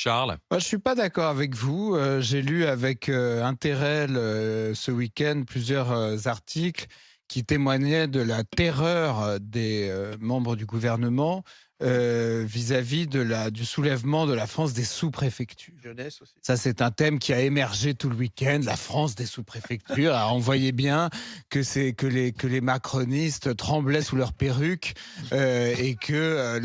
Charles? Moi, je suis pas d'accord avec vous. J'ai lu avec intérêt ce week-end plusieurs articles qui témoignaient de la terreur des membres du gouvernement vis-à-vis du soulèvement de la France des sous-préfectures. Jeunesse aussi. Ça, c'est un thème qui a émergé tout le week-end, la France des sous-préfectures. Alors, on voyait bien que les macronistes tremblaient sous leurs perruques et que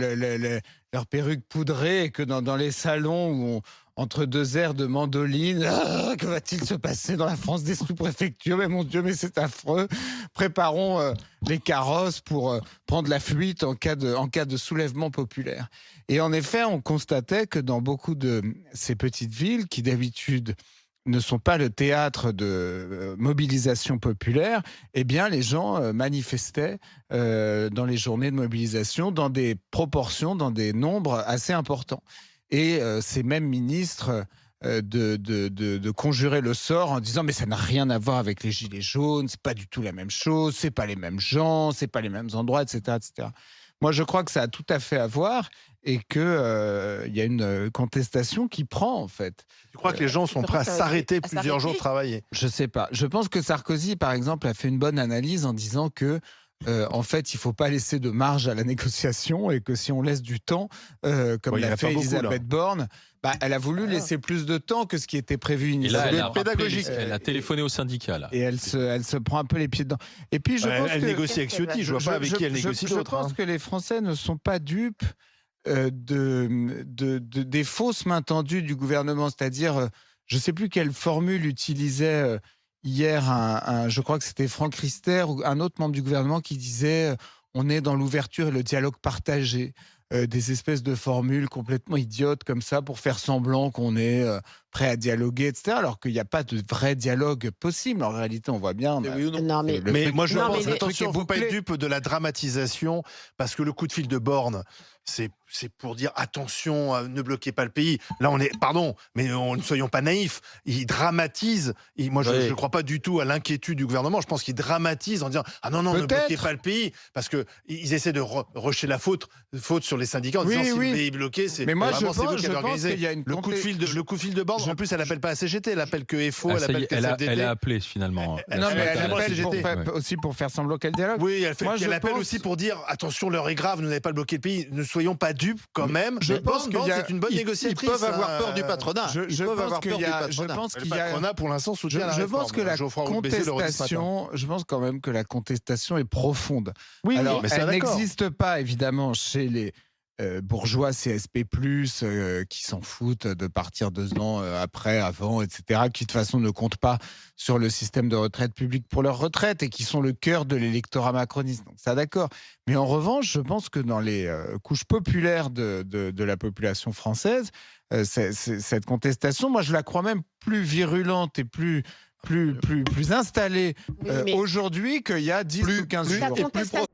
leurs perruques poudrées et que dans les salons entre deux airs de mandoline, que va-t-il se passer dans la France des sous-préfectures? Mais mon Dieu, mais c'est affreux. Préparons les carrosses pour prendre la fuite en cas de soulèvement populaire. Et en effet, on constatait que dans beaucoup de ces petites villes, qui d'habitude ne sont pas le théâtre de mobilisation populaire, eh bien, les gens manifestaient dans les journées de mobilisation dans des proportions, dans des nombres assez importants. Et ces mêmes ministres de conjurer le sort en disant mais ça n'a rien à voir avec les gilets jaunes, c'est pas du tout la même chose, c'est pas les mêmes gens, c'est pas les mêmes endroits, etc., etc. Moi, je crois que ça a tout à fait à voir et que y a une contestation qui prend en fait. Tu crois que les gens sont prêts à s'arrêter plusieurs jours de travailler? Je sais pas. Je pense que Sarkozy, par exemple, a fait une bonne analyse en disant que en fait, il ne faut pas laisser de marge à la négociation et que si on laisse du temps, comme l'a fait Elisabeth Borne, elle a voulu laisser plus de temps que ce qui était prévu initialement. Elle a téléphoné au syndicat. Là. Et elle se prend un peu les pieds dedans. Et puis, je pense elle négocie avec Ciotti, je ne vois pas avec qui elle négocie d'autres. Je pense que les Français ne sont pas dupes des fausses mains tendues du gouvernement. C'est-à-dire, je ne sais plus quelle formule utilisait... hier, je crois que c'était Franck Riester ou un autre membre du gouvernement qui disait on est dans l'ouverture et le dialogue partagé. Des espèces de formules complètement idiotes comme ça pour faire semblant qu'on est prêt à dialoguer, etc. Alors qu'il n'y a pas de vrai dialogue possible. En réalité, on voit bien. Mais moi, je pense, attention, il ne faut pas être dupe de la dramatisation parce que le coup de fil de Borne, c'est pour dire attention, ne bloquez pas le pays. Là, mais ne soyons pas naïfs. Il dramatise. Moi, je ne crois pas du tout à l'inquiétude du gouvernement. Je pense qu'il dramatise en disant ah non, ne bloquez pas le pays parce qu'ils essaient de rejeter la faute sur les syndicats en disant si le pays est bloqué, c'est vous qui avez organisé. Le coup de fil de Borne, en plus, elle n'appelle pas la CGT, elle appelle que FO, elle appelle que CFDT. Elle a appelé finalement. Non, mais elle appelle aussi pour faire semblant qu'elle dialogue. Oui, elle appelle aussi pour dire attention, l'heure est grave, vous n'avez pas bloqué le pays. Ne soyons pas dupes quand même. Je pense que c'est une bonne négociatrice. Ils peuvent avoir peur du patronat. Je pense qu'il y a. Le patronat, pour l'instant, soutient la réforme. Je pense quand même que la contestation est profonde. Oui, alors, mais elle n'existe pas évidemment chez les bourgeois CSP+, qui s'en foutent de partir 2 ans après, avant, etc., qui de toute façon ne comptent pas sur le système de retraite publique pour leur retraite et qui sont le cœur de l'électorat macroniste. Donc ça, d'accord. Mais en revanche, je pense que dans les couches populaires de la population française, cette contestation, moi je la crois même plus virulente et plus installée aujourd'hui qu'il y a 10 ou 15 jours.